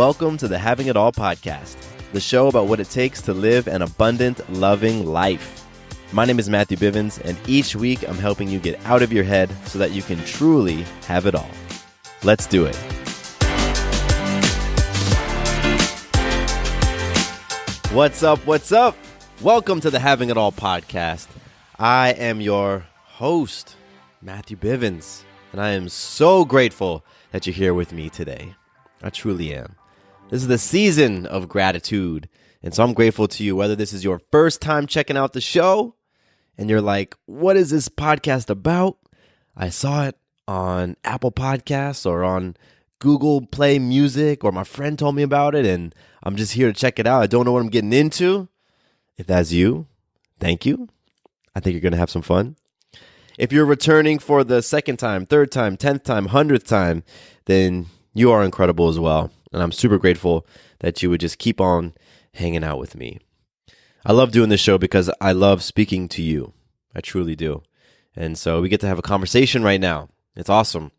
Welcome to the Having It All podcast, the show about what it takes to live an abundant, loving life. My name is Matthew Bivens, and each week I'm helping you get out of your head so that you can truly have it all. Let's do it. What's up? What's up? Welcome to the Having It All podcast. I am your host, Matthew Bivens, and I am so grateful that you're here with me today. I truly am. This is the season of gratitude, and so I'm grateful to you, whether this is your first time checking out the show, and you're like, what is this podcast about? I saw it on Apple Podcasts or on Google Play Music, or my friend told me about it, and I'm just here to check it out. I don't know what I'm getting into. If that's you, thank you. I think you're going to have some fun. If you're returning for the second time, third time, 10th time, 100th time, then you are incredible as well. And I'm super grateful that you would just keep on hanging out with me. I love doing this show because I love speaking to you. I truly do. And so we get to have a conversation right now. It's awesome.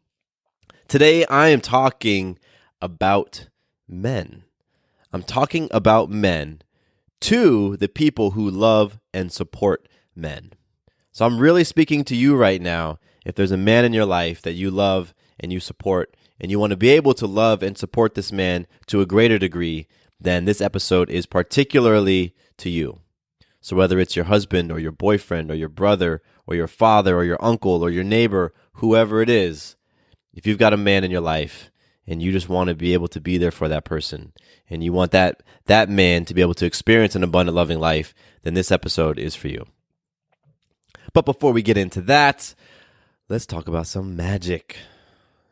Today I am talking about men. I'm talking about men to the people who love and support men. So I'm really speaking to you right now. If there's a man in your life that you love and you support, and you want to be able to love and support this man to a greater degree, then this episode is particularly to you. So whether it's your husband or your boyfriend or your brother or your father or your uncle or your neighbor, whoever it is, if you've got a man in your life and you just want to be able to be there for that person, and you want that man to be able to experience an abundant, loving life, then this episode is for you. But before we get into that, let's talk about some magic.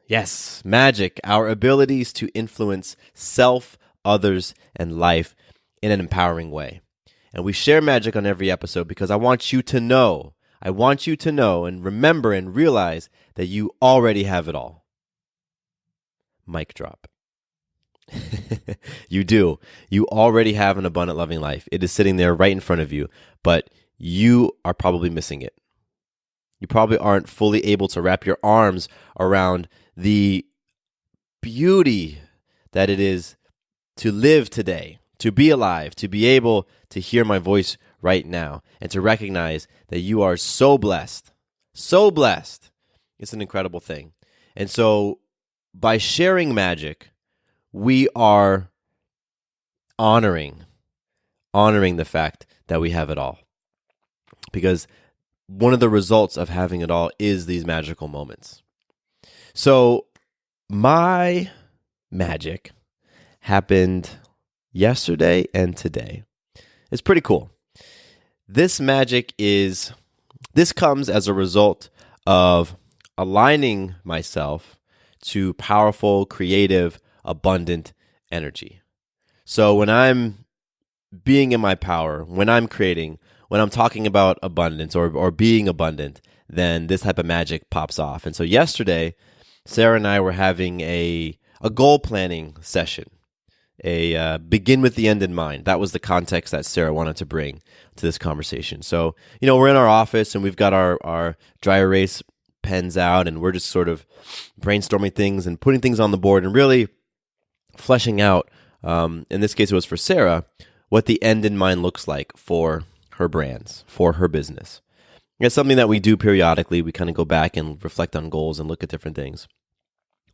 Yes, magic, our abilities to influence self, others, and life in an empowering way. And we share magic on every episode because I want you to know and remember and realize that you already have it all. Mic drop. You do. You already have an abundant, loving life. It is sitting there right in front of you, but you are probably missing it. You probably aren't fully able to wrap your arms around the beauty that it is to live today, to be alive, to be able to hear my voice right now, and to recognize that you are so blessed. So blessed. It's an incredible thing. And so by sharing magic, we are honoring the fact that we have it all. Because one of the results of having it all is these magical moments. So my magic happened yesterday and today. It's pretty cool. This comes as a result of aligning myself to powerful, creative, abundant energy. So when I'm being in my power, when I'm creating, when I'm talking about abundance or being abundant, then this type of magic pops off. And so yesterday, Sarah and I were having a goal planning session, a begin with the end in mind. That was the context that Sarah wanted to bring to this conversation. So, we're in our office and we've got our dry erase pens out, and we're just sort of brainstorming things and putting things on the board and really fleshing out, in this case it was for Sarah, what the end in mind looks like for her brands, for her business. It's something that we do periodically. We kind of go back and reflect on goals and look at different things.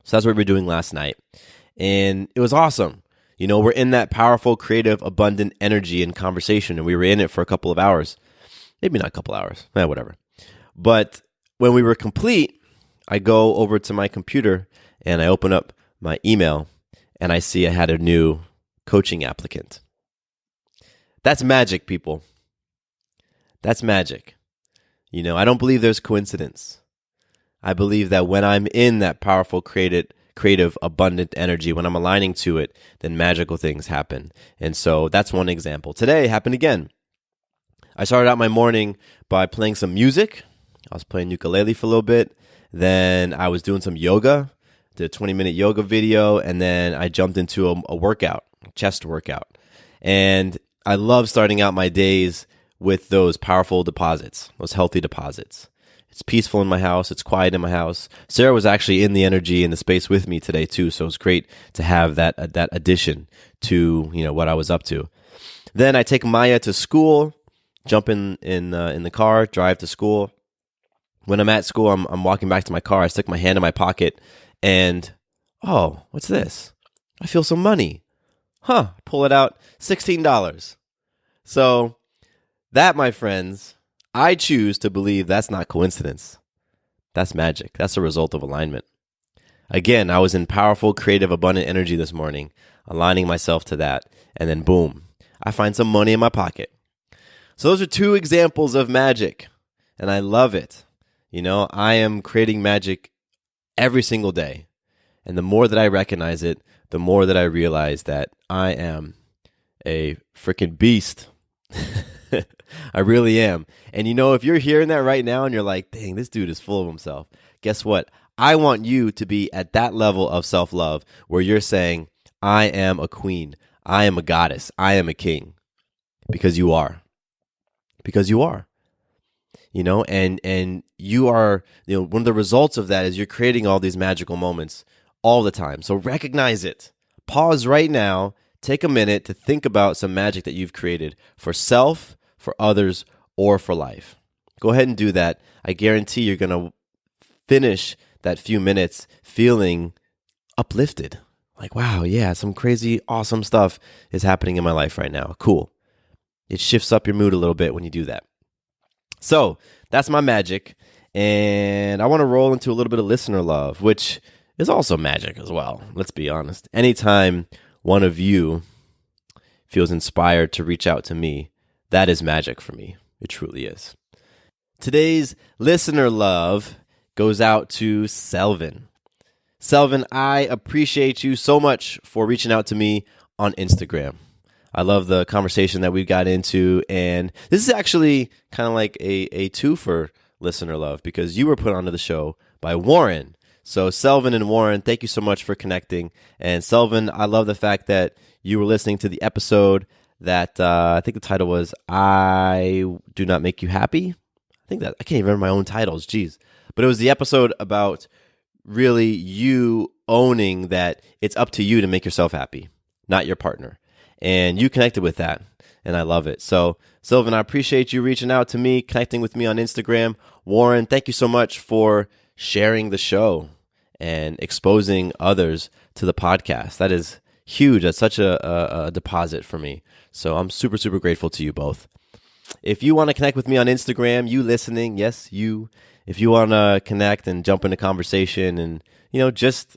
So that's what we were doing last night. And it was awesome. We're in that powerful, creative, abundant energy and conversation, and we were in it for a couple of hours. Maybe not a couple hours, whatever. But when we were complete, I go over to my computer and I open up my email and I see I had a new coaching applicant. That's magic, people. That's magic. I don't believe there's coincidence. I believe that when I'm in that powerful, creative, abundant energy, when I'm aligning to it, then magical things happen. And so that's one example. Today happened again. I started out my morning by playing some music. I was playing ukulele for a little bit. Then I was doing some yoga, did a 20-minute yoga video, and then I jumped into a workout, chest workout. And I love starting out my days with those powerful deposits, those healthy deposits. It's peaceful in my house. It's quiet in my house. Sarah was actually in the energy in the space with me today too, so it was great to have that addition to what I was up to. Then I take Maya to school, jump in the car, drive to school. When I'm at school, I'm walking back to my car. I stick my hand in my pocket, and what's this? I feel some money. Pull it out, $16. So that, my friends, I choose to believe that's not coincidence. That's magic. That's a result of alignment. Again, I was in powerful, creative, abundant energy this morning, aligning myself to that, and then boom, I find some money in my pocket. So those are two examples of magic, and I love it. I am creating magic every single day, and the more that I recognize it, the more that I realize that I am a freaking beast. I really am. And if you're hearing that right now and you're like, dang, this dude is full of himself, guess what? I want you to be at that level of self-love where you're saying, I am a queen, I am a goddess, I am a king. Because you are. Because you are. And you are, one of the results of that is you're creating all these magical moments all the time. So recognize it. Pause right now. Take a minute to think about some magic that you've created for self, for others, or for life. Go ahead and do that. I guarantee you're going to finish that few minutes feeling uplifted. Like, wow, yeah, some crazy, awesome stuff is happening in my life right now. Cool. It shifts up your mood a little bit when you do that. So that's my magic. And I want to roll into a little bit of listener love, which is also magic as well. Let's be honest. Anytime one of you feels inspired to reach out to me, that is magic for me. It truly is. Today's listener love goes out to Selvin. Selvin, I appreciate you so much for reaching out to me on Instagram. I love the conversation that we got into, and this is actually kind of like a twofer listener love because you were put onto the show by Warren. So Selvin and Warren, thank you so much for connecting. And Selvin, I love the fact that you were listening to the episode that I think the title was "I Do Not Make You Happy." I can't even remember my own titles. Jeez, but it was the episode about really you owning that it's up to you to make yourself happy, not your partner. And you connected with that, and I love it. So, Sylvan, I appreciate you reaching out to me, connecting with me on Instagram. Warren, thank you so much for sharing the show and exposing others to the podcast. That is huge. That's such a deposit for me. So I'm super, super grateful to you both. If you want to connect with me on Instagram, you listening, yes, you. If you want to connect and jump into conversation and, just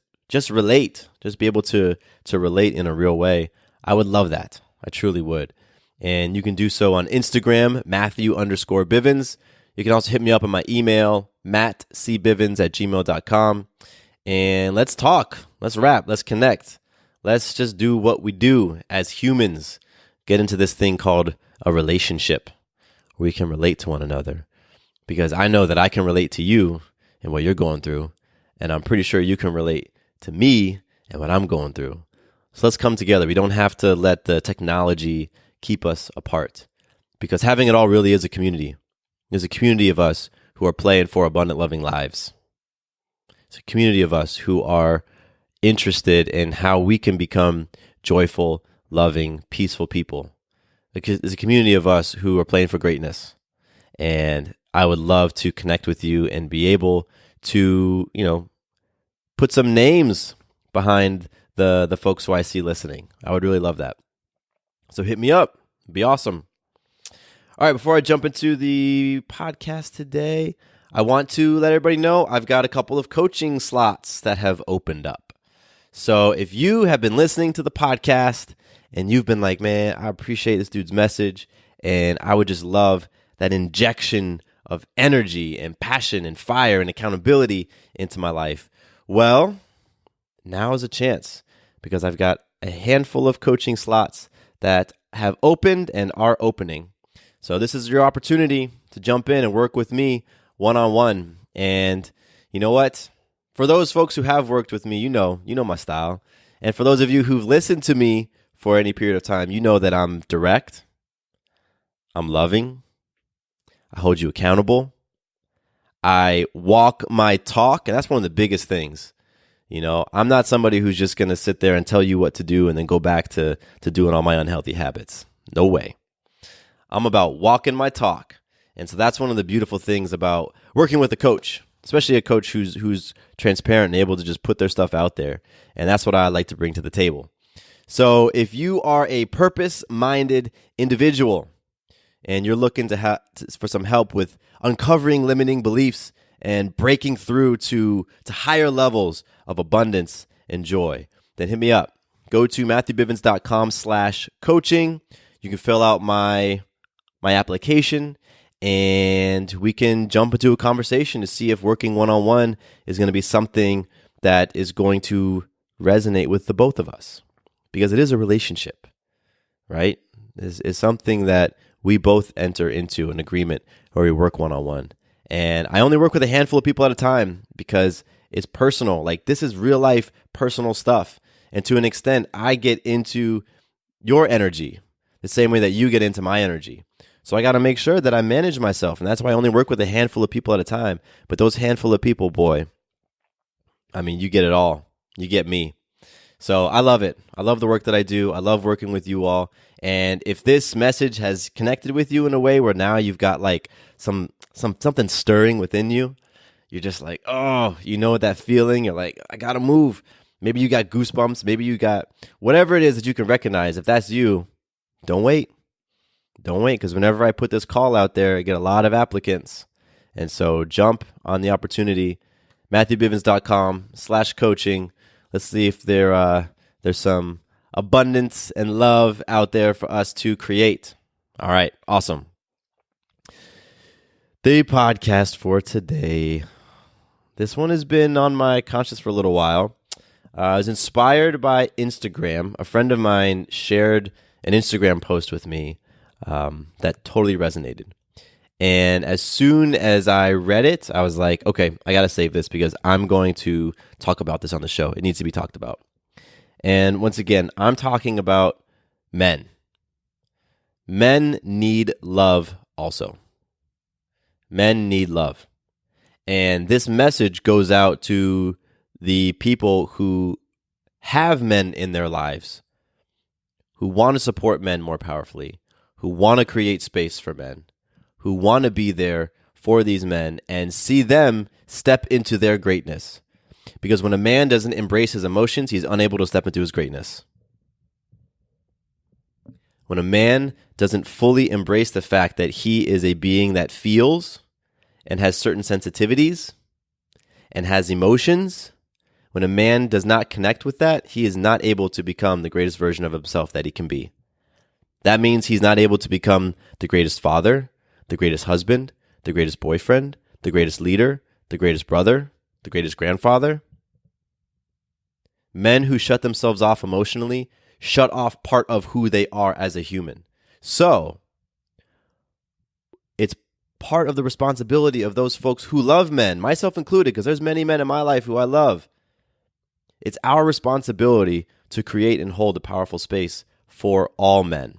relate, just be able to relate in a real way, I would love that. I truly would. And you can do so on Instagram, Matthew_Bivens. You can also hit me up on my email, mattcbivens@gmail.com. And let's talk. Let's rap. Let's connect. Let's just do what we do as humans. Get into this thing called a relationship where we can relate to one another. Because I know that I can relate to you and what you're going through. And I'm pretty sure you can relate to me and what I'm going through. So let's come together. We don't have to let the technology keep us apart because having it all really is a community. There's a community of us who are playing for abundant, loving lives. It's a community of us who are interested in how we can become joyful, loving, peaceful people. There's a community of us who are playing for greatness. And I would love to connect with you and be able to, put some names behind the folks who I see listening. I would really love that. So hit me up. It'd be awesome. All right, before I jump into the podcast today, I want to let everybody know I've got a couple of coaching slots that have opened up. So if you have been listening to the podcast and you've been like, man, I appreciate this dude's message and I would just love that injection of energy and passion and fire and accountability into my life, well, now is a chance. Because I've got a handful of coaching slots that have opened and are opening. So this is your opportunity to jump in and work with me one-on-one. And you know what? For those folks who have worked with me, you know my style. And for those of you who've listened to me for any period of time, you know that I'm direct, I'm loving, I hold you accountable, I walk my talk, and that's one of the biggest things. I'm not somebody who's just going to sit there and tell you what to do and then go back to doing all my unhealthy habits. No way. I'm about walking my talk. And so that's one of the beautiful things about working with a coach, especially a coach who's transparent and able to just put their stuff out there. And that's what I like to bring to the table. So if you are a purpose-minded individual and you're looking for some help with uncovering limiting beliefs and breaking through to higher levels of abundance and joy, then hit me up. Go to MatthewBivens.com/coaching. You can fill out my application, and we can jump into a conversation to see if working one-on-one is going to be something that is going to resonate with the both of us, because it is a relationship, right? It's something that we both enter into an agreement where we work one-on-one. And I only work with a handful of people at a time because it's personal. Like, this is real life personal stuff. And to an extent, I get into your energy the same way that you get into my energy. So I got to make sure that I manage myself. And that's why I only work with a handful of people at a time. But those handful of people, boy, I mean, you get it all. You get me. So I love it. I love the work that I do. I love working with you all. And if this message has connected with you in a way where now you've got like something stirring within you, you're just like, oh, you know that feeling? You're like, I got to move. Maybe you got goosebumps. Maybe you got whatever it is that you can recognize. If that's you, don't wait. Don't wait, because whenever I put this call out there, I get a lot of applicants. And so jump on the opportunity. MatthewBivens.com/coaching. Let's see if there's some abundance and love out there for us to create. All right, awesome. The podcast for today. This one has been on my conscience for a little while. I was inspired by Instagram. A friend of mine shared an Instagram post with me that totally resonated. And as soon as I read it, I was like, okay, I got to save this because I'm going to talk about this on the show. It needs to be talked about. And once again, I'm talking about men. Men need love also. Men need love. And this message goes out to the people who have men in their lives, who want to support men more powerfully, who want to create space for men, who want to be there for these men and see them step into their greatness. Because when a man doesn't embrace his emotions, he's unable to step into his greatness. When a man doesn't fully embrace the fact that he is a being that feels and has certain sensitivities and has emotions, when a man does not connect with that, he is not able to become the greatest version of himself that he can be. That means he's not able to become the greatest father, the greatest husband, the greatest boyfriend, the greatest leader, the greatest brother, the greatest grandfather. Men who shut themselves off emotionally shut off part of who they are as a human. So, it's part of the responsibility of those folks who love men, myself included, because there's many men in my life who I love. It's our responsibility to create and hold a powerful space for all men.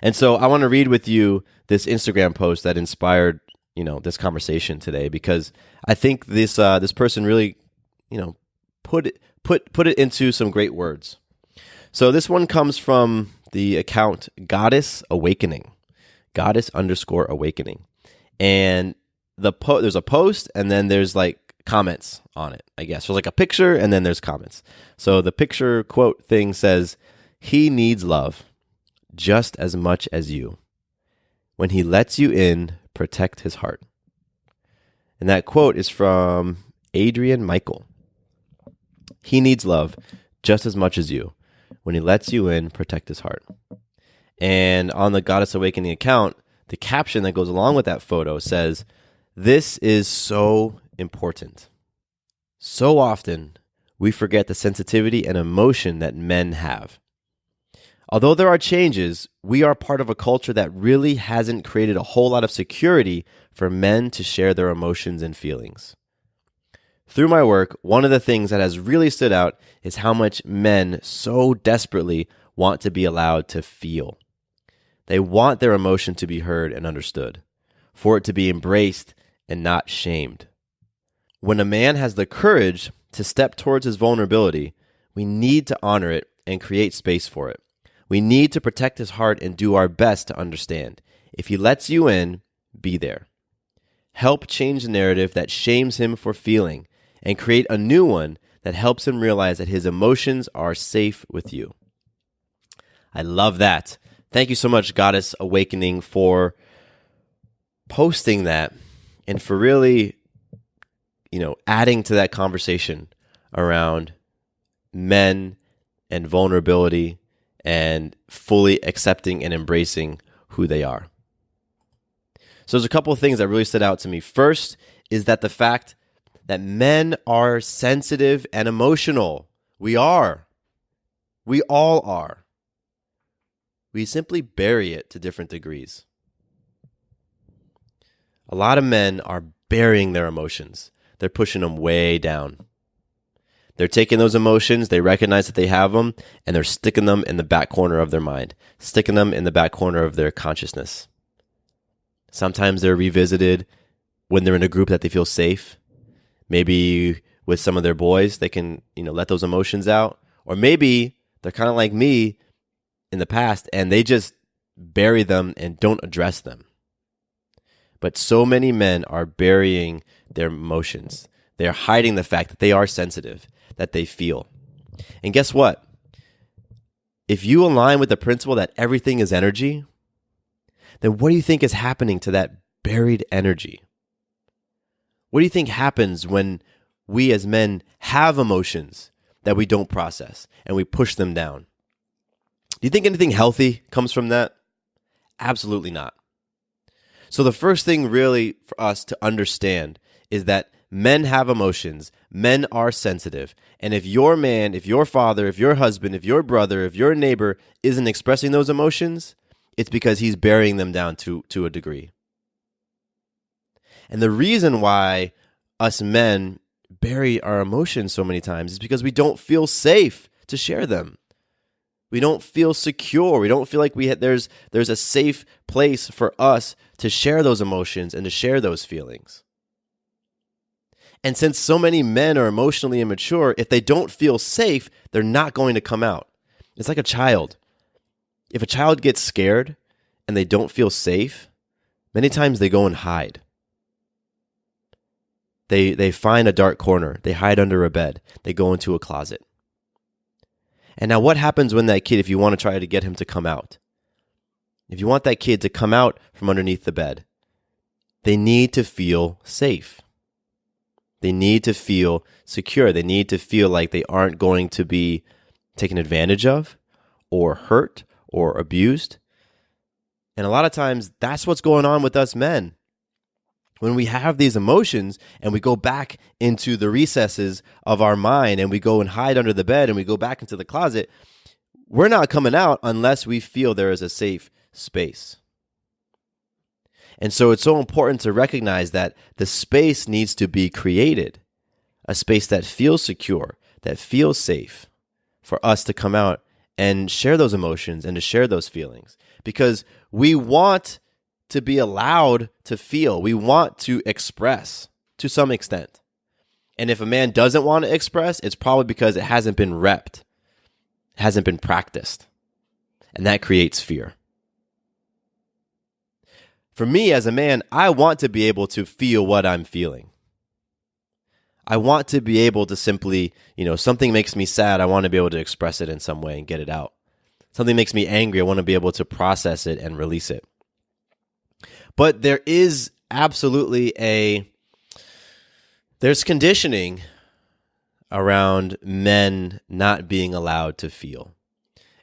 And so I want to read with you this Instagram post that inspired, this conversation today, because I think this person really, put it into some great words. So this one comes from the account Goddess Awakening, Goddess_Awakening. And there's a post and then there's like comments on it, I guess. There's like a picture and then there's comments. So the picture quote thing says, "He needs love just as much as you. When he lets you in, protect his heart." And that quote is from Adrian Michael. He needs love just as much as you. When he lets you in, protect his heart. And on the Goddess Awakening account, the caption that goes along with that photo says, "This is so important. So often, we forget the sensitivity and emotion that men have. Although there are changes, we are part of a culture that really hasn't created a whole lot of security for men to share their emotions and feelings. Through my work, one of the things that has really stood out is how much men so desperately want to be allowed to feel. They want their emotion to be heard and understood, for it to be embraced and not shamed. When a man has the courage to step towards his vulnerability, we need to honor it and create space for it. We need to protect his heart and do our best to understand. If he lets you in, be there. Help change the narrative that shames him for feeling and create a new one that helps him realize that his emotions are safe with you. I love that. Thank you so much, Goddess Awakening, for posting that and for really, adding to that conversation around men and vulnerability and fully accepting and embracing who they are. So there's a couple of things that really stood out to me. First is that the fact that men are sensitive and emotional. We are. We all are. We simply bury it to different degrees. A lot of men are burying their emotions. They're pushing them way down. They're taking those emotions, they recognize that they have them, and they're sticking them in the back corner of their mind, sticking them in the back corner of their consciousness. Sometimes they're revisited when they're in a group that they feel safe. Maybe with some of their boys, they can, let those emotions out. Or maybe they're kind of like me in the past, and they just bury them and don't address them. But so many men are burying their emotions. They're hiding the fact that they are sensitive, that they feel. And guess what? If you align with the principle that everything is energy, then what do you think is happening to that buried energy? What do you think happens when we as men have emotions that we don't process and we push them down? Do you think anything healthy comes from that? Absolutely not. So the first thing really for us to understand is that men have emotions. Men are sensitive. And if your man, if your father, if your husband, if your brother, if your neighbor isn't expressing those emotions, it's because he's burying them down to a degree. And the reason why us men bury our emotions so many times is because we don't feel safe to share them. We don't feel secure. We don't feel like there's a safe place for us to share those emotions and to share those feelings. And since so many men are emotionally immature, if they don't feel safe, they're not going to come out. It's like a child. If a child gets scared and they don't feel safe, many times they go and hide. They find a dark corner. They hide under a bed. They go into a closet. And now what happens when that kid, if you want to try to get him to come out? If you want that kid to come out from underneath the bed, they need to feel safe. They need to feel secure. They need to feel like they aren't going to be taken advantage of or hurt or abused. And a lot of times that's what's going on with us men. When we have these emotions and we go back into the recesses of our mind and we go and hide under the bed and we go back into the closet, we're not coming out unless we feel there is a safe space. And so it's so important to recognize that the space needs to be created, a space that feels secure, that feels safe for us to come out and share those emotions and to share those feelings. Because we want to be allowed to feel. We want to express to some extent. And if a man doesn't want to express, it's probably because it hasn't been repped, hasn't been practiced. And that creates fear. For me as a man, I want to be able to feel what I'm feeling. I want to be able to simply, something makes me sad. I want to be able to express it in some way and get it out. Something makes me angry. I want to be able to process it and release it. But there is absolutely there's conditioning around men not being allowed to feel.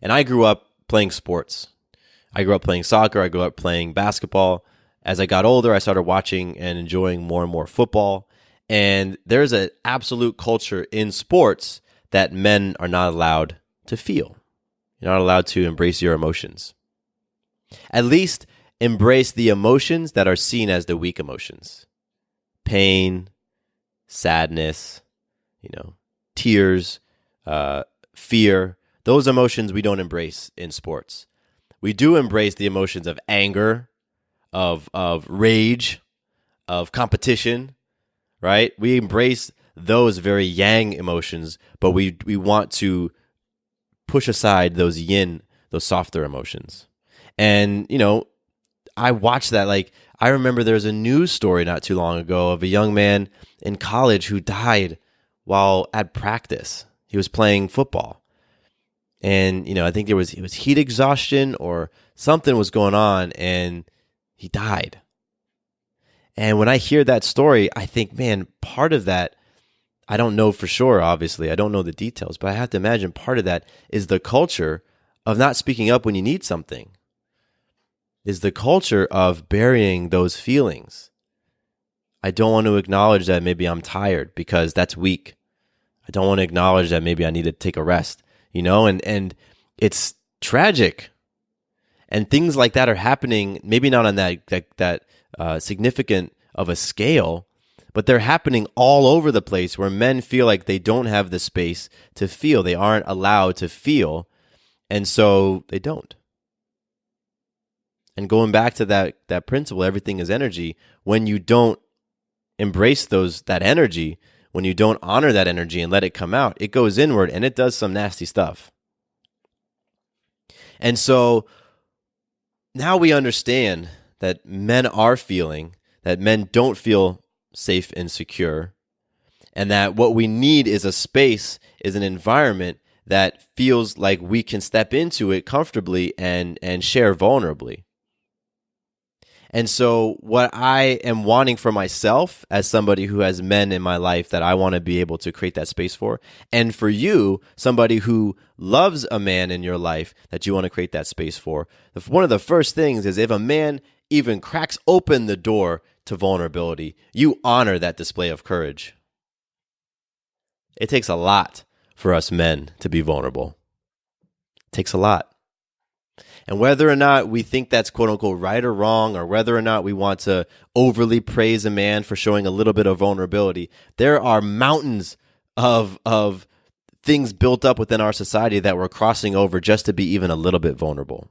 And I grew up playing sports. I grew up playing soccer. I grew up playing basketball. As I got older, I started watching and enjoying more and more football. And there's an absolute culture in sports that men are not allowed to feel. You're not allowed to embrace your emotions. At least embrace the emotions that are seen as the weak emotions. Pain, sadness, tears, fear. Those emotions we don't embrace in sports. We do embrace the emotions of anger, of rage, of competition, right? We embrace those very yang emotions, but we want to push aside those yin, those softer emotions. And, I watched that. Like, I remember there was a news story not too long ago of a young man in college who died while at practice. He was playing football. And, I think it was heat exhaustion or something was going on, and he died. And when I hear that story, I think, man, part of that, I don't know for sure, obviously. I don't know the details, but I have to imagine part of that is the culture of not speaking up when you need something, is the culture of burying those feelings. I don't want to acknowledge that maybe I'm tired because that's weak. I don't want to acknowledge that maybe I need to take a rest, and it's tragic. And things like that are happening, maybe not on that significant of a scale, but they're happening all over the place where men feel like they don't have the space to feel. They aren't allowed to feel, and so they don't. And going back to that principle, everything is energy. When you don't embrace that energy, when you don't honor that energy and let it come out, it goes inward and it does some nasty stuff. And so now we understand that men are feeling, that men don't feel safe and secure, and that what we need is a space, is an environment that feels like we can step into it comfortably and share vulnerably. And so what I am wanting for myself as somebody who has men in my life that I want to be able to create that space for, and for you, somebody who loves a man in your life that you want to create that space for, one of the first things is if a man even cracks open the door to vulnerability, you honor that display of courage. It takes a lot for us men to be vulnerable. It takes a lot. And whether or not we think that's quote unquote right or wrong, or whether or not we want to overly praise a man for showing a little bit of vulnerability, there are mountains of things built up within our society that we're crossing over just to be even a little bit vulnerable.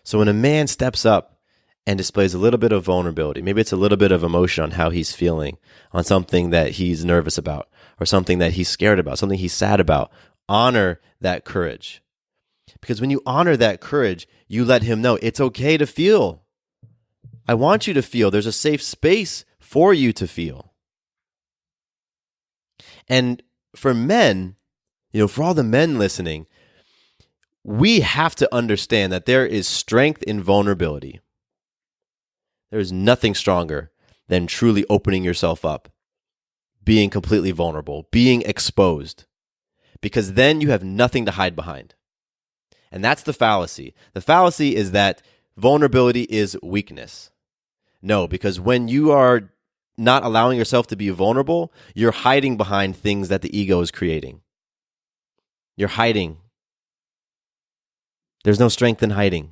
So when a man steps up and displays a little bit of vulnerability, maybe it's a little bit of emotion on how he's feeling, on something that he's nervous about, or something that he's scared about, something he's sad about, honor that courage. Because when you honor that courage, you let him know it's okay to feel. I want you to feel. There's a safe space for you to feel. And for men, for all the men listening, we have to understand that there is strength in vulnerability. There is nothing stronger than truly opening yourself up, being completely vulnerable, being exposed, because then you have nothing to hide behind. And that's the fallacy. The fallacy is that vulnerability is weakness. No, because when you are not allowing yourself to be vulnerable, you're hiding behind things that the ego is creating. You're hiding. There's no strength in hiding.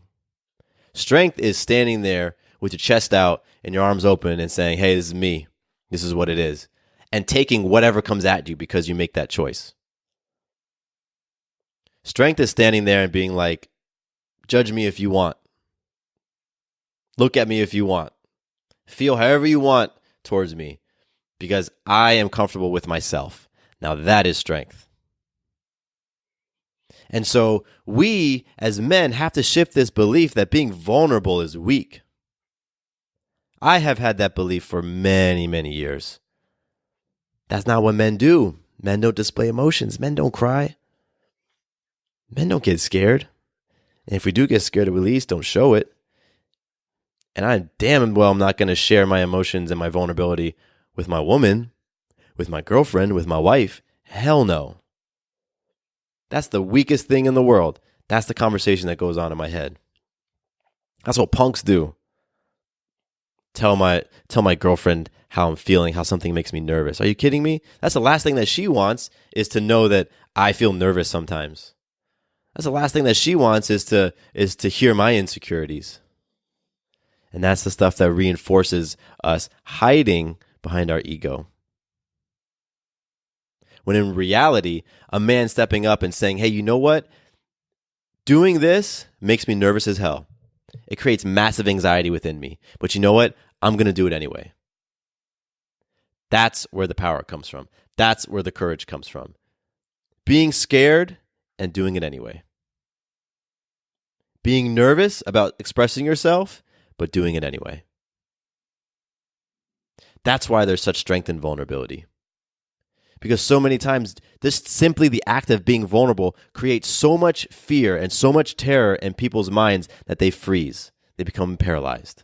Strength is standing there with your chest out and your arms open and saying, hey, this is me. This is what it is. And taking whatever comes at you because you make that choice. Strength is standing there and being like, judge me if you want. Look at me if you want. Feel however you want towards me because I am comfortable with myself. Now that is strength. And so we as men have to shift this belief that being vulnerable is weak. I have had that belief for many, many years. That's not what men do. Men don't display emotions. Men don't cry. Men don't get scared. And if we do get scared, at least don't show it. And I damn well am not going to share my emotions and my vulnerability with my woman, with my girlfriend, with my wife. Hell no. That's the weakest thing in the world. That's the conversation that goes on in my head. That's what punks do. Tell my girlfriend how I'm feeling, how something makes me nervous. Are you kidding me? That's the last thing that she wants, is to know that I feel nervous sometimes. That's the last thing that she wants, is to hear my insecurities. And that's the stuff that reinforces us hiding behind our ego. When in reality, a man stepping up and saying, hey, you know what? Doing this makes me nervous as hell. It creates massive anxiety within me. But you know what? I'm going to do it anyway. That's where the power comes from. That's where the courage comes from. Being scared and doing it anyway. Being nervous about expressing yourself, but doing it anyway. That's why there's such strength in vulnerability. Because so many times, just simply the act of being vulnerable creates so much fear and so much terror in people's minds that they freeze. They become paralyzed.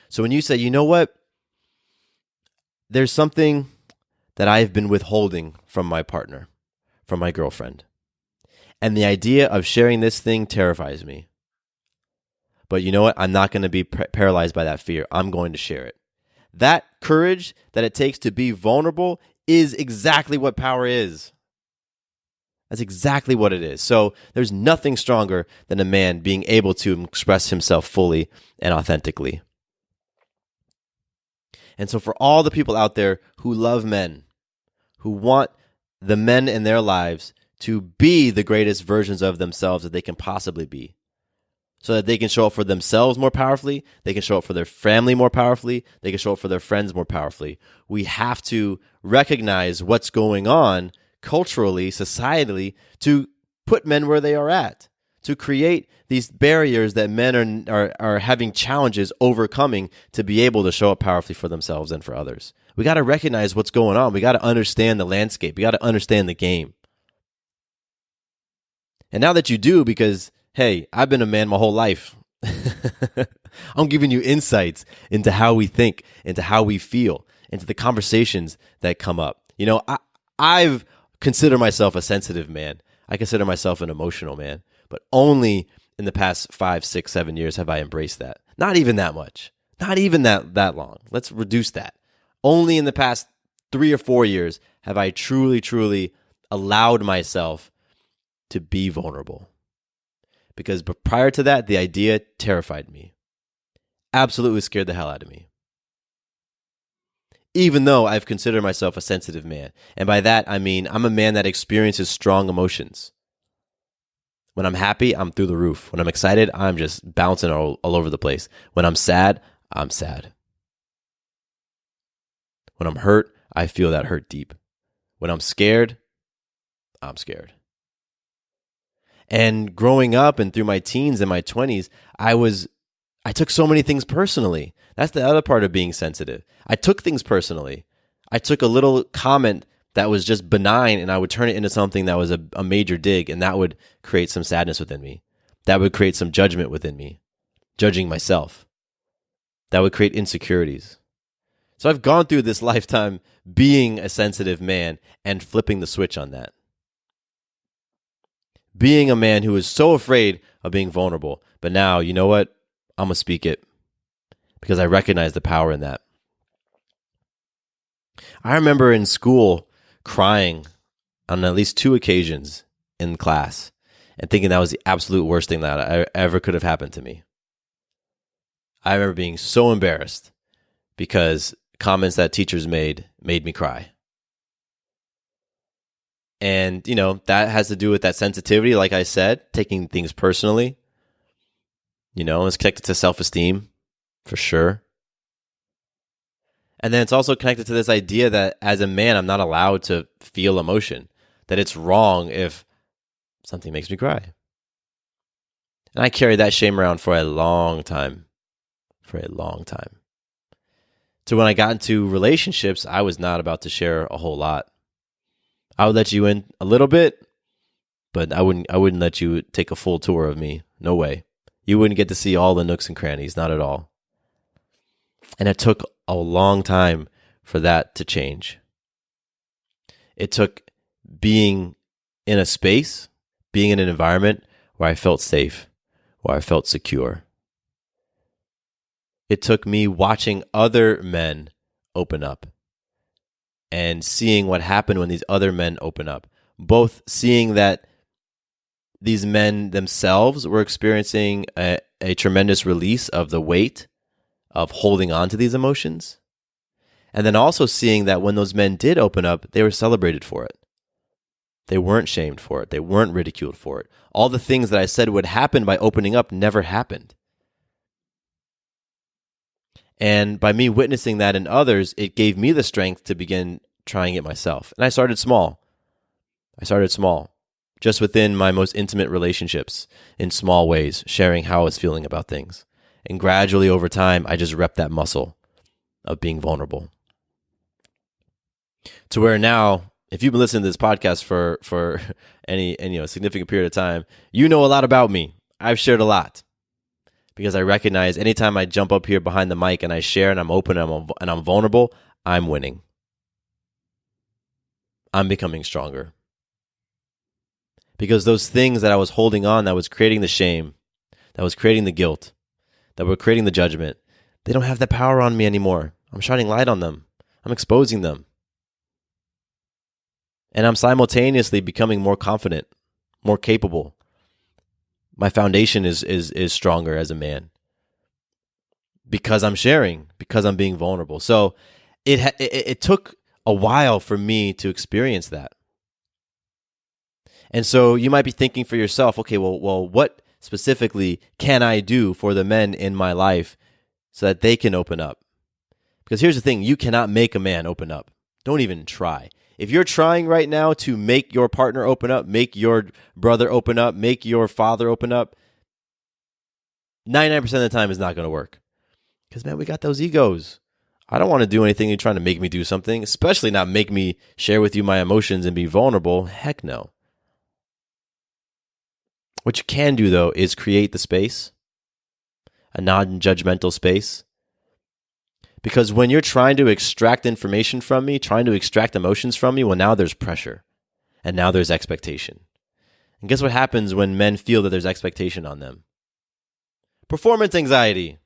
So when you say, you know what? There's something that I've been withholding from my partner, from my girlfriend. And the idea of sharing this thing terrifies me. But you know what? I'm not going to be paralyzed by that fear. I'm going to share it. That courage that it takes to be vulnerable is exactly what power is. That's exactly what it is. So there's nothing stronger than a man being able to express himself fully and authentically. And so for all the people out there who love men, who want the men in their lives to be the greatest versions of themselves that they can possibly be, so that they can show up for themselves more powerfully, they can show up for their family more powerfully, they can show up for their friends more powerfully. We have to recognize what's going on culturally, societally, to put men where they are at, to create these barriers that men are having challenges overcoming to be able to show up powerfully for themselves and for others. We got to recognize what's going on. We got to understand the landscape. We got to understand the game. And now that you do, because hey, I've been a man my whole life. I'm giving you insights into how we think, into how we feel, into the conversations that come up. You know, I've considered myself a sensitive man. I consider myself an emotional man, but only in the past 5, 6, 7 years have I embraced that. Not even that much. Not even that long. Let's reduce that. Only in the past 3 or 4 years have I truly allowed myself to be vulnerable. Because prior to that, the idea terrified me. Absolutely scared the hell out of me. Even though I've considered myself a sensitive man. And by that, I mean I'm a man that experiences strong emotions. When I'm happy, I'm through the roof. When I'm excited, I'm just bouncing all over the place. When I'm sad, I'm sad. When I'm hurt, I feel that hurt deep. When I'm scared, I'm scared. And growing up and through my teens and my 20s, I took so many things personally. That's the other part of being sensitive. I took things personally. I took a little comment that was just benign and I would turn it into something that was a major dig, and that would create some sadness within me. That would create some judgment within me, judging myself. That would create insecurities. So I've gone through this lifetime being a sensitive man and flipping the switch on that. Being a man who is so afraid of being vulnerable. But now, you know what? I'm going to speak it because I recognize the power in that. I remember in school crying on at least 2 occasions in class and thinking that was the absolute worst thing that ever could have happened to me. I remember being so embarrassed because comments that teachers made me cry. And, you know, that has to do with that sensitivity, like I said, taking things personally. You know, it's connected to self-esteem, for sure. And then it's also connected to this idea that as a man, I'm not allowed to feel emotion, that it's wrong if something makes me cry. And I carried that shame around for a long time. So when I got into relationships, I was not about to share a whole lot. I would let you in a little bit, but I wouldn't let you take a full tour of me. No way. You wouldn't get to see all the nooks and crannies, not at all. And it took a long time for that to change. It took being in a space, being in an environment where I felt safe, where I felt secure. It took me watching other men open up and seeing what happened when these other men open up. Both seeing that these men themselves were experiencing a tremendous release of the weight of holding on to these emotions. And then also seeing that when those men did open up, they were celebrated for it. They weren't shamed for it. They weren't ridiculed for it. All the things that I said would happen by opening up never happened. And by me witnessing that in others, it gave me the strength to begin trying it myself. And I started small. Just within my most intimate relationships, in small ways, sharing how I was feeling about things. And gradually over time, I just repped that muscle of being vulnerable. To where now, if you've been listening to this podcast for any significant period of time, you know a lot about me. I've shared a lot. Because I recognize anytime I jump up here behind the mic and I share and I'm open and I'm vulnerable, I'm winning. I'm becoming stronger. Because those things that I was holding on, that was creating the shame, that was creating the guilt, that were creating the judgment, they don't have that power on me anymore. I'm shining light on them. I'm exposing them. And I'm simultaneously becoming more confident, more capable. My foundation is stronger as a man because I'm sharing, because I'm being vulnerable. So it took a while for me to experience that. And so you might be thinking for yourself, okay, well, what specifically can I do for the men in my life so that they can open up? Because here's the thing, you cannot make a man open up. Don't even try. If you're trying right now to make your partner open up, make your brother open up, make your father open up, 99% of the time it's not going to work. Because, man, we got those egos. I don't want to do anything you're trying to make me do something, especially not make me share with you my emotions and be vulnerable. Heck no. What you can do, though, is create the space, a non-judgmental space. Because when you're trying to extract information from me, trying to extract emotions from me, well, now there's pressure. And now there's expectation. And guess what happens when men feel that there's expectation on them? Performance anxiety.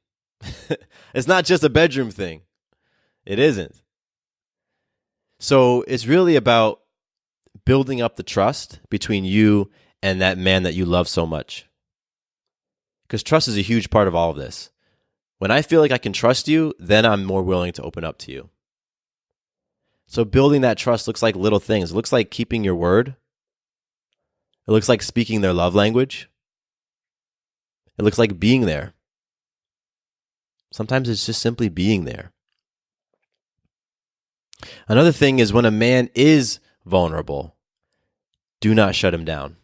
It's not just a bedroom thing. It isn't. So it's really about building up the trust between you and that man that you love so much. Because trust is a huge part of all of this. When I feel like I can trust you, then I'm more willing to open up to you. So building that trust looks like little things. It looks like keeping your word. It looks like speaking their love language. It looks like being there. Sometimes it's just simply being there. Another thing is when a man is vulnerable, do not shut him down.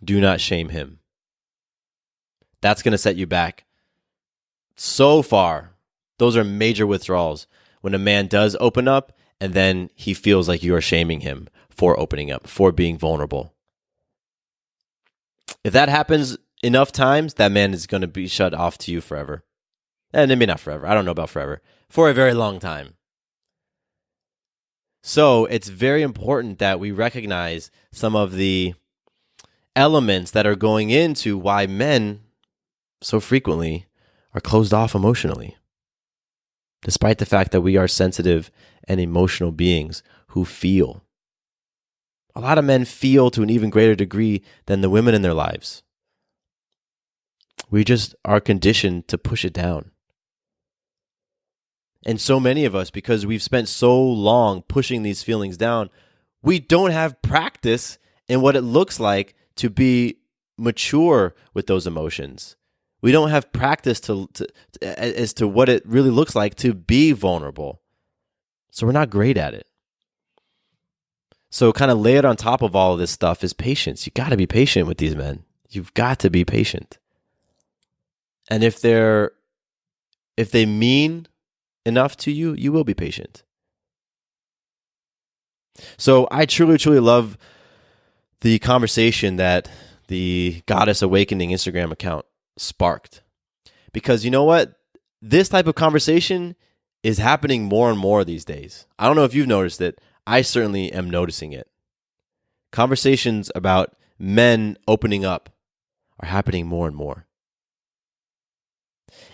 Do not shame him. That's going to set you back so far. Those are major withdrawals when a man does open up and then he feels like you are shaming him for opening up, for being vulnerable. If that happens enough times, that man is going to be shut off to you forever. And maybe not forever. I don't know about forever. For a very long time. So it's very important that we recognize some of the elements that are going into why men so frequently are closed off emotionally. Despite the fact that we are sensitive and emotional beings who feel. A lot of men feel to an even greater degree than the women in their lives. We just are conditioned to push it down. And so many of us, because we've spent so long pushing these feelings down, we don't have practice in what it looks like to be mature with those emotions. We don't have practice as to what it really looks like to be vulnerable. So we're not great at it. So kind of layered on top of all of this stuff is patience. You got to be patient with these men. You've got to be patient. And if they mean enough to you, you will be patient. So I truly, truly love the conversation that the Goddess Awakening Instagram account sparked. Because you know what? This type of conversation is happening more and more these days. I don't know if you've noticed it. I certainly am noticing it. Conversations about men opening up are happening more and more.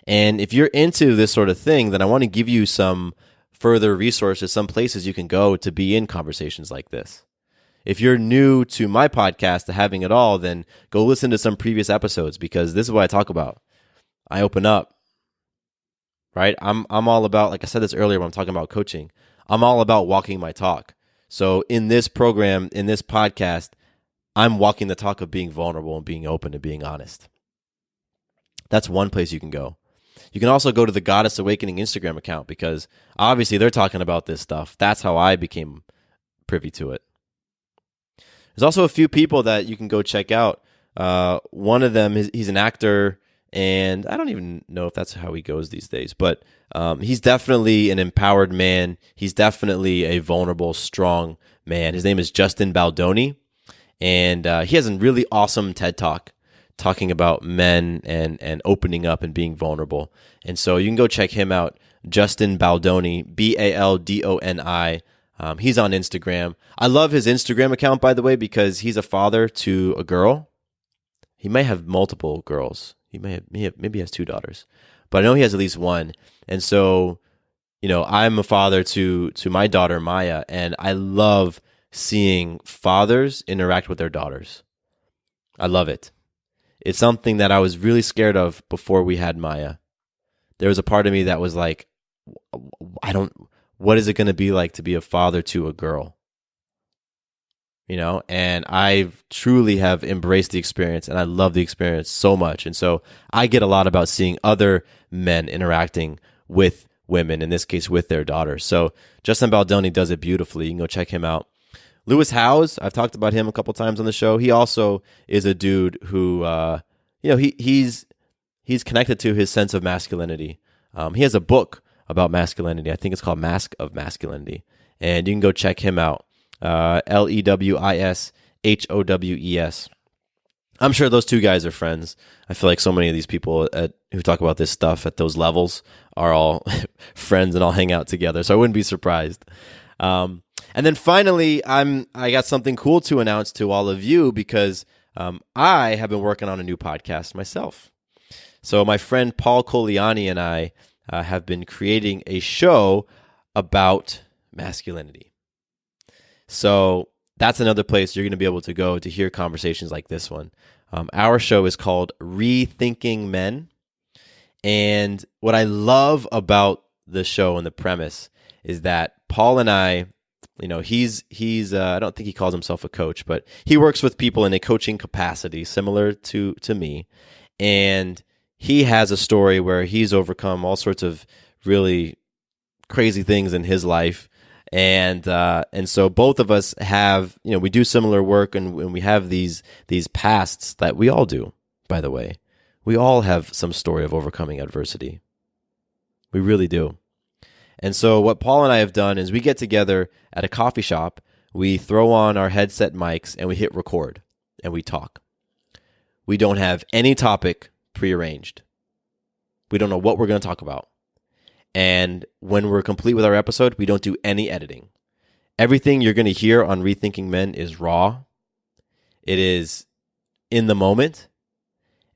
And if you're into this sort of thing, then I want to give you some further resources, some places you can go to be in conversations like this. If you're new to my podcast, to Having It All, then go listen to some previous episodes because this is what I talk about. I open up, right? I'm all about, like I said this earlier when I'm talking about coaching, I'm all about walking my talk. So in this program, in this podcast, I'm walking the talk of being vulnerable and being open and being honest. That's one place you can go. You can also go to the Goddess Awakening Instagram account because obviously they're talking about this stuff. That's how I became privy to it. There's also a few people that you can go check out. One of them, he's an actor, and I don't even know if that's how he goes these days, but he's definitely an empowered man. He's definitely a vulnerable, strong man. His name is Justin Baldoni, and he has a really awesome TED Talk talking about men and opening up and being vulnerable. And so you can go check him out, Justin Baldoni, Baldoni. He's on Instagram. I love his Instagram account, by the way, because he's a father to a girl. He may have multiple girls. Maybe he has 2 daughters, but I know he has at least one. And so, I'm a father to my daughter, Maya, and I love seeing fathers interact with their daughters. I love it. It's something that I was really scared of before we had Maya. There was a part of me that was like, what is it going to be like to be a father to a girl? And I truly have embraced the experience, and I love the experience so much. And so I get a lot about seeing other men interacting with women, in this case with their daughters. So Justin Baldoni does it beautifully. You can go check him out. Lewis Howes, I've talked about him a couple times on the show. He also is a dude who, he's connected to his sense of masculinity. He has a book about masculinity. I think it's called Mask of Masculinity. And you can go check him out. LewisHowes. I'm sure those two guys are friends. I feel like so many of these people who talk about this stuff at those levels are all friends and all hang out together. So I wouldn't be surprised. And then finally, I got something cool to announce to all of you because I have been working on a new podcast myself. So my friend Paul Coliani and I have been creating a show about masculinity. So that's another place you're going to be able to go to hear conversations like this one. Our show is called Rethinking Men. And what I love about the show and the premise is that Paul and I, he's I don't think he calls himself a coach, but he works with people in a coaching capacity similar to me. And he has a story where he's overcome all sorts of really crazy things in his life. And so both of us have, we do similar work and we have these pasts that we all do, by the way. We all have some story of overcoming adversity. We really do. And so what Paul and I have done is we get together at a coffee shop, we throw on our headset mics, and we hit record, and we talk. We don't have any topic prearranged. We don't know what we're going to talk about. And when we're complete with our episode, we don't do any editing. Everything you're going to hear on Rethinking Men is raw. It is in the moment.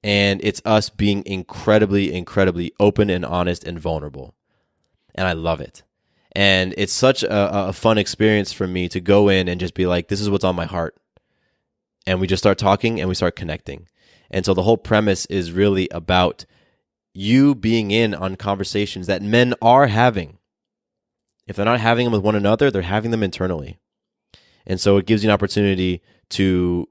And it's us being incredibly, incredibly open and honest and vulnerable. And I love it. And it's such a fun experience for me to go in and just be like, this is what's on my heart. And we just start talking and we start connecting. And so the whole premise is really about you being in on conversations that men are having. If they're not having them with one another, they're having them internally. And so it gives you an opportunity to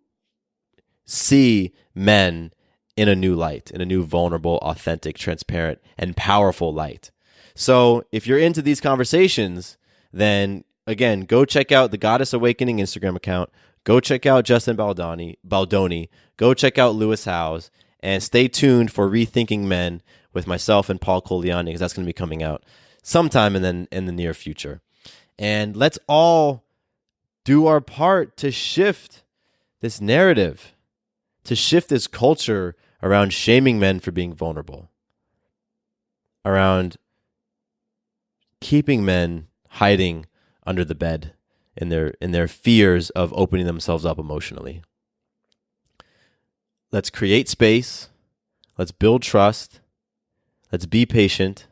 see men in a new light, in a new vulnerable, authentic, transparent, and powerful light. So if you're into these conversations, then again, go check out the Goddess Awakening Instagram account. Go check out Justin Baldoni. Go check out Lewis Howes. And stay tuned for Rethinking Men with myself and Paul Coliani, because that's going to be coming out sometime in the near future. And let's all do our part to shift this narrative, to shift this culture around shaming men for being vulnerable, around keeping men hiding under the bed in their fears of opening themselves up emotionally. Let's create space. Let's build trust. Let's be patient.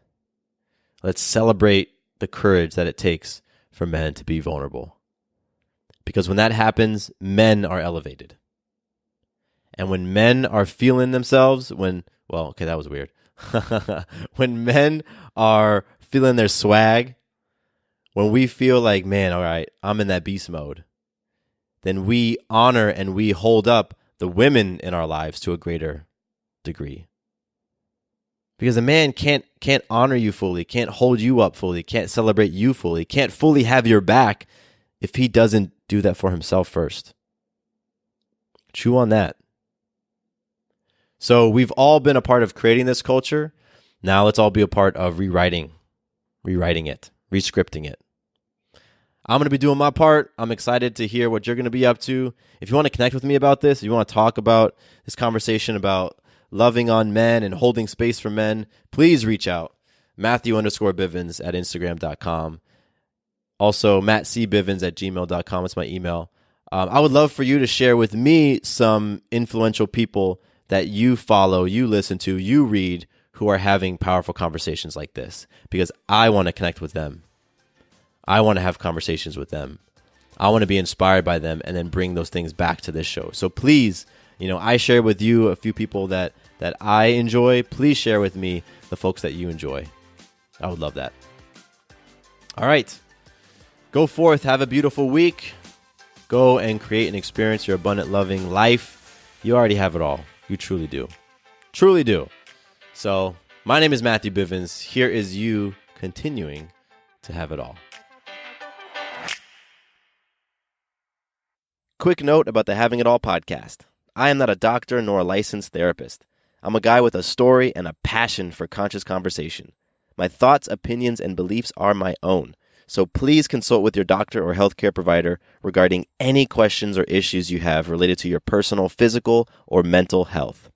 Let's celebrate the courage that it takes for men to be vulnerable. Because when that happens, men are elevated. And when men are feeling themselves, that was weird. When men are feeling their swag, when we feel like, man, all right, I'm in that beast mode, then we honor and we hold up the women in our lives to a greater degree. Because a man can't honor you fully, can't hold you up fully, can't celebrate you fully, can't fully have your back if he doesn't do that for himself first. Chew on that. So we've all been a part of creating this culture. Now let's all be a part of rewriting it, rescripting it. I'm going to be doing my part. I'm excited to hear what you're going to be up to. If you want to connect with me about this, if you want to talk about this conversation about loving on men and holding space for men, please reach out. Matthew_Bivens at Instagram.com. Also, mattcbivens@gmail.com. It's my email. I would love for you to share with me some influential people that you follow, you listen to, you read, who are having powerful conversations like this, because I want to connect with them. I want to have conversations with them. I want to be inspired by them and then bring those things back to this show. So please, I share with you a few people that I enjoy. Please share with me the folks that you enjoy. I would love that. All right. Go forth. Have a beautiful week. Go and create and experience your abundant, loving life. You already have it all. You truly do. Truly do. So my name is Matthew Bivens. Here is you continuing to have it all. Quick note about the Having It All podcast. I am not a doctor nor a licensed therapist. I'm a guy with a story and a passion for conscious conversation. My thoughts, opinions, and beliefs are my own. So please consult with your doctor or healthcare provider regarding any questions or issues you have related to your personal, physical, or mental health.